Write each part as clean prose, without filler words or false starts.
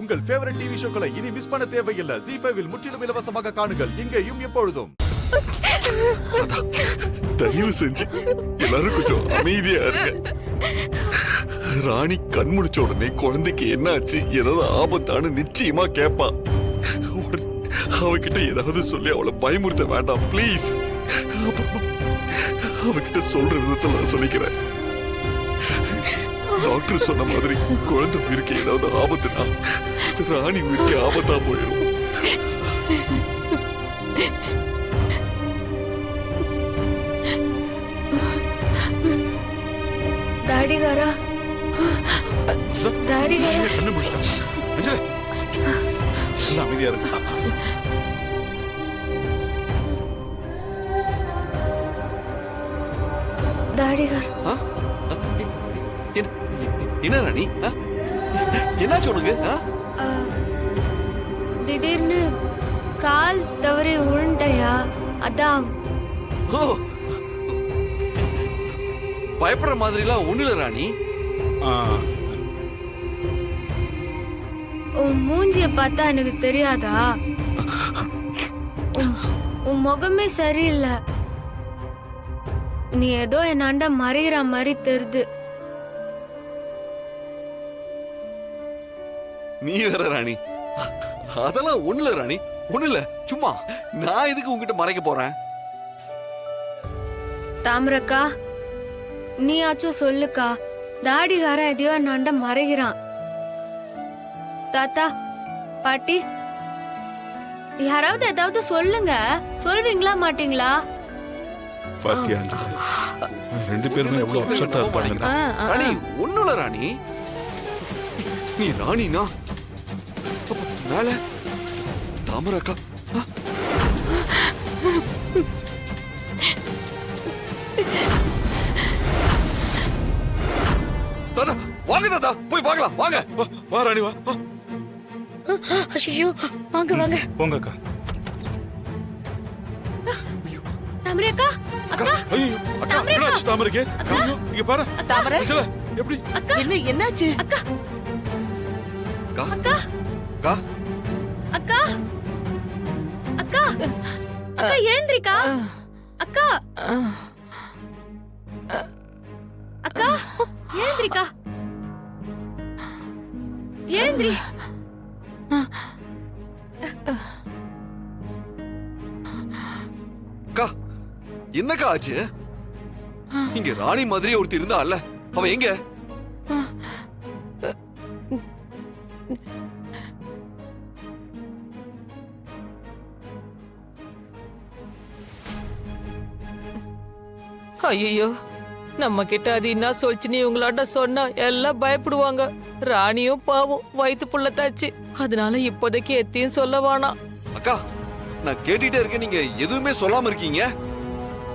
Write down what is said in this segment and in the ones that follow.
உங்கள் favourite TV ஷோக்களை இனி miss பண்ண தேவையில்லை. ZEE5 இல் முற்றிலும் இலவசமாக காணுங்கள். இங்கேயும் எப்பொழுதும். தயவு செஞ்சு எல்லாரும் கொஞ்சம் அமைதியா இருங்க. ராணி கண் முழிச்ச உடனே குழந்தைக்கு என்ன ஆச்சு, ஏதாவது ஆபத்தான நிச்சயமா கேப்பா. அவகிட்ட ஏதாவது சொல்லி அவளை பயமுறுத்த வேண்டாம் ப்ளீஸ். அவகிட்ட சொல்ற விதத்துல நான் சொல்லிக்கிறேன். டாக்டர் சொன்ன மாதிரி குழந்தை உயிருக்கு ஏதாவது ஆபத்துனா ராணி உயிருக்கு ஆபத்தா போயிடும். டாடிகாரா, டாடிகாரா, அமைதியா இருக்கு. டாடிகார். என்ன ராணி, என்ன சொல்லுங்க? திடீர்னு கால் தவறி விழுந்தயா, அதான். ஓ, பயப்படுற மாதிரிலாம் ஒண்ணு இல்ல ராணி. உன் மூஞ்சிய பார்த்தா எனக்கு தெரியாதா? உன் முகமே சரியில்லை. நீ ஏதோ என்னாண்ட மறைகிற மாதிரி தெரியுது. நீ வேற ராணி, அதெல்லாம் ஒண்ணு இல்ல ராணி, ஒண்ணு இல்ல. சும்மா நான் எதுக்கு உங்ககிட்ட மறைக்க போறேன்? தாமரக்கா, நீயாச்சும் சொல்லுக்கா. தாடிகார எதையோ என்னாண்ட மறைகிறான். தாத்தா, பாட்டி, யாராவது ஏதாவது சொல்லுங்க. சொல்வீங்களா மாட்டீங்களா? பாத்தியா, ரெண்டு பேருமே எவ்வளவு அப்செட்டா இருப்பாங்க. ராணி ஒண்ணும் இல்ல ராணி. நீ ராணினா மேல தாமரக்கா. தாத்தா வாங்க, தாத்தா போய் பார்க்கலாம் வாங்க. வா ராணி வா. ஐயோ, வாங்க வாங்க போங்க அக்கா. தாமரக்கா, அக்கா. ஐயோ அக்கா, என்னாச்சு தாமரைக்கு? இங்க பாரு தாமரை, எப்படி என்ன என்னாச்சு? அக்கா, அக்கா அக்கா, அக்கா அக்கா, அக்கா, அக்கா, எழுந்திரிக்கா. அக்கா, அக்கா, எழுந்திரிக்கா. எழுந்திரி. அக்கா என்னக்கா ஆச்சு? இங்க ராணி மாதிரி ஒருத்தி இருந்தா அல்ல, அவன் எங்க? ஐயோ, நம்ம கிட்ட அது என்ன சொல்லிச்சுன்னு இவங்களாட்ட சொன்னா எல்லாம் பயப்படுவாங்க. ராணியும் பாவம் வயிற்று புள்ளத்தாச்சு, அதனால இப்போதைக்கு எத்தையும் சொல்ல வேணாம். அக்கா நான் கேட்டுட்டே இருக்கேன், நீங்க எதுவுமே சொல்லாம இருக்கீங்க.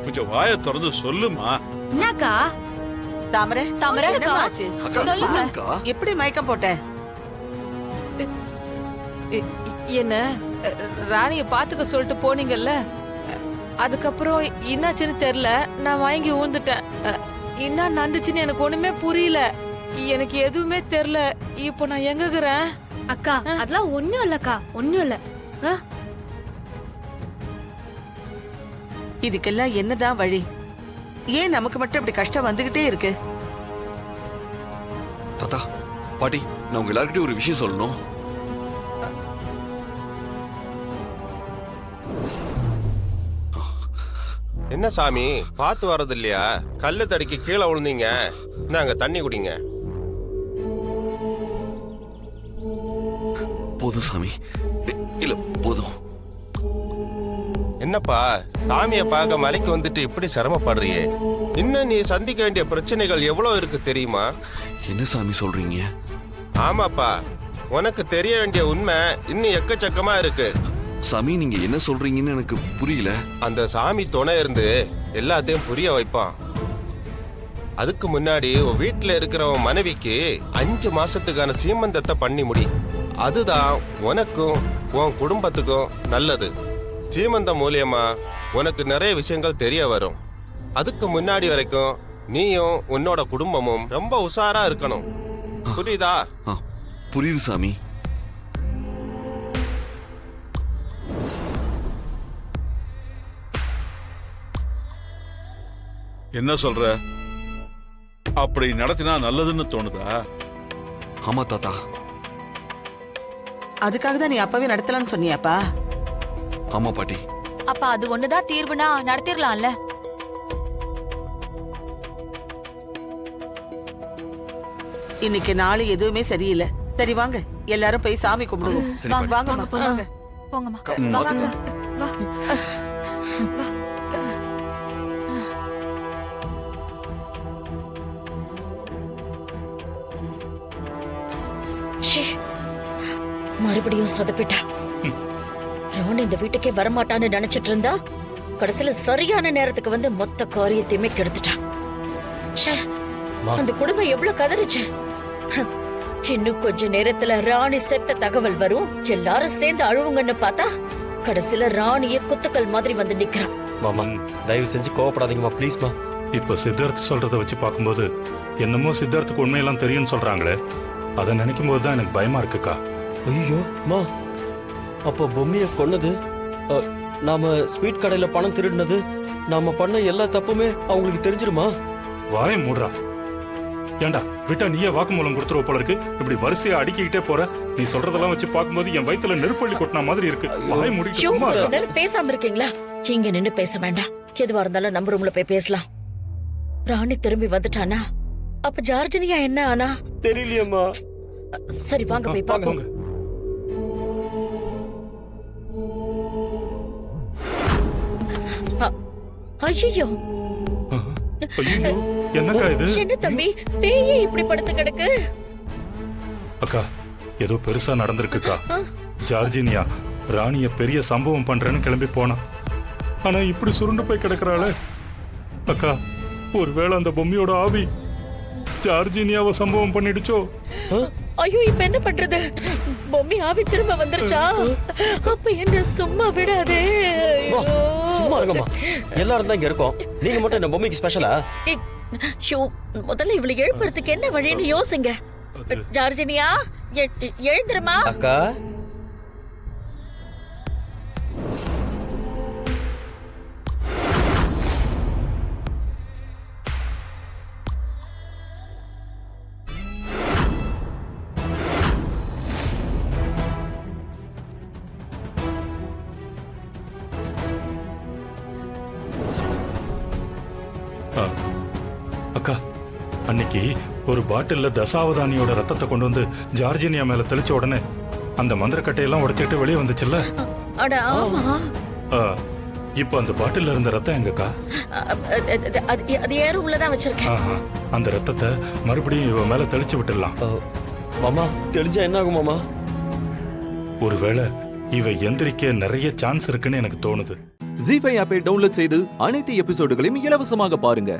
கொஞ்சம் வாயை திறந்து சொல்லுமா. என்னக்கா? தாமரை, தாமரை, என்ன ஆச்சு? அக்கா சொல்லுங்கக்கா. எப்படி மயக்கம் போட்ட? என்ன ராணிய பாத்துக்க சொல்லிட்டு போனீங்கல்ல, அதுக்கப்புறம் என்னாச்சுன்னு தெரியல, நான் வாங்கி ஊந்துட்டேன். என்ன நடந்துச்சுன்னு எனக்கு ஒண்ணுமே புரியல, எனக்கு எதுவுமே தெரியல. இப்போ நான் எங்ககிறேன்? அக்கா, அதெல்லாம் ஒண்ணும் இல்லக்கா, ஒண்ணும் இல்ல. இதுக்கெல்லாம் என்னதான் வழி? ஏன் நமக்கு மட்டும் இப்படி கஷ்டம் வந்துகிட்டே இருக்கு? தாத்தா பாட்டி, நான் உங்க எல்லார்கிட்டயும் ஒரு விஷயம் சொல்லணும். என்ன சாமி, பார்த்து வர்றது இல்லையா? கல்லு தடுக்கி கீழே விழுந்தீங்க. நாங்க தண்ணி குடிங்க. போதும் சாமி, இல்ல போதும். என்னப்பா, சாமியை பார்க்க மலைக்கு வந்துட்டு இப்படி சிரமப்படுறியே? இன்னும் நீ சந்திக்க வேண்டிய பிரச்சனைகள் எவ்வளவு இருக்கு தெரியுமா? என்ன சாமி சொல்றீங்க? ஆமாப்பா, உனக்கு தெரிய வேண்டிய உண்மை இன்னும் எக்கச்சக்கமா இருக்கு. சாமி நீங்க என்ன சொல்றீங்கன்னு எனக்கு புரியல. அந்த சாமி துணை இருந்து எல்லாத்தையும் புரிய வைப்பான். அதுக்கு முன்னாடி உன் வீட்டுல இருக்கிற உன் மனைவிக்கு 5 மாசத்துக்கான சீமந்தத்தை பண்ணி முடி. அதுதான் உனக்கும் உன் குடும்பத்துக்கும் நல்லது. சீமந்தம் மூலியமா உனக்கு நிறைய விஷயங்கள் தெரிய வரும். அதுக்கு முன்னாடி வரைக்கும் நீயும் உன்னோட குடும்பமும் ரொம்ப உஷாரா இருக்கணும். புரியுதா? புரியுது சாமி. என்ன சொல்ற? அப்படி நடத்தினா நல்லதுன்னு தோணுதா? ஆமா தாத்தா. அதுக்காக தான் நீ அப்பவே நடத்தலாம்னு சொன்னியாப்பா? ஆமா பாட்டி. அப்ப அது ஒண்ணுதான் தீர்வுனா நடத்திடலாம்ல. இன்னைக்கு நாள் எதுவுமே சரியில்லை. சரி வாங்க எல்லாரும் போய் சாமி கும்பிடுவோம். சரி பாட்டி. வாங்கம்மா வாங்க. போங்கம்மா. வா ச்சே, மறுபடியும் சொதப்பிட்டா. ராணி இந்த வீட்டுக்கே வரமாட்டான்னு நினைச்சிட்டு இருந்தா கடைசியில சரியான நேரத்துக்கு வந்து மொத்த காரியத்தையுமே கெடுத்துட்டான். ச்சே, அந்த குடும்பம் எவ்வளவு கதறிச்சு. இன்னும் கொஞ்ச நேரத்துல ராணி செத்த தகவல் வரும், எல்லாரும் சேர்ந்து அழுவுங்கன்னு பார்த்தா கடைசியில ராணிய குத்துக்கள் மாதிரி வந்து நிக்கிறான். மாமா தயவு செஞ்சு கோவப்படாதீங்கம்மா ப்ளீஸ்மா. இப்ப சித்தார்த் சொல்றத வச்சு பார்க்கும்போது என்னமோ சித்தார்த்துக்கு உண்மையெல்லாம் தெரியும்னு சொல்றாங்களே, அதை நினைக்கும் போது தான் எனக்கு பயமா இருக்குக்கா. ஐயோ மா, அப்போ பொம்மையை கொன்னது, நாம ஸ்வீட் கடையில பணம் திருடினது, நாம பண்ண எல்லா தப்புமே அவங்களுக்கு தெரிஞ்சிருமா? வாய மூடுறா. ஏண்டா விட்டா நீயே வாக்குமூலம் கொடுத்துருவ போல இருக்கு. இப்படி வரிசையா அடிக்கிட்டே போற. நீ சொல்றதெல்லாம் வச்சு பார்க்கும்போது என் வயித்துல நெருப்பள்ளி கொட்டின மாதிரி இருக்கு. வாய மூடிட்டு சும்மா கொஞ்ச இருடா. நேரம் பேசாம இருக்கீங்களா? இங்க நின்னு பேச வேண்டாம். எதுவா இருந்தாலும் நம்ம ரூம்ல போய் பேசலாம். ராணி திரும்பி வந்துட்டானா? அப்ப ஜார்ஜினியா என்ன ஆனா? தெரியலையம்மா. சரி வாங்க போய் வாங்க, பாப்போம். வாங்க. ஐயோ, ஐயோ, என்னக்கா இது? என்ன தம்பி, பேயே இப்படி படுத்து கிடக்கு? அக்கா ஏதோ பெருசா நடந்திருக்குக்கா. ஜார்ஜினியா ராணிய பெரிய சம்பவம் பண்றேன்னு கிளம்பி போனா, ஆனா இப்படி சுருண்டு போய் கிடக்குறாளே. அக்கா ஒருவேளை அந்த பொம்மையோட ஆவி ஜார்ஜினியாவை சம்பவம் பண்ணிடுச்சோ? ஐயோ, இப்ப என்ன பண்றது? பொம்மி ஆவி திரும்ப வந்துருச்சா? அப்ப என்ன சும்மா விடாதே. அம்மா, சும்மா இருங்கம்மா, எல்லாரும் தான் இங்க இருக்கோம். நீங்க மட்டும் என்ன பொம்மைக்கு ஸ்பெஷலா? முதல்ல இவளை எழுப்புறதுக்கு என்ன வழின்னு யோசிங்க. ஜார்ஜினியா, எழுந்துருமா. அக்கா அக்கா அன்னைக்கு ஒரு பாட்டில்ல தசாவதானியோட ரத்தத்தை கொண்டு வந்து ஜார்ஜினியா மேல தெளிச்ச உடனே அந்த மந்திரக்கட்டையெல்லாம் உடைச்சிட்டு வெளியே வந்துச்சுல்ல. அட ஆமா. இப்போ அந்த பாட்டில்ல இருந்த ரத்தம் எங்கக்கா? அது ஏற உள்ளதான் வச்சிருக்கேன். ஆஹா, அந்த ரத்தத்தை மறுபடியும் இவ மேல தெளிச்சு விட்டுடலாம். மாமா தெரிஞ்சா என்ன ஆகும் மாமா? ஒருவேளை இவ எந்திரிக்க நிறைய சான்ஸ் இருக்குன்னு எனக்கு தோணுது. ஜீ5 ஆப்பை டவுன்லோட் செய்து அனைத்து எபிசோடுகளையும் இலவசமாக பாருங்க.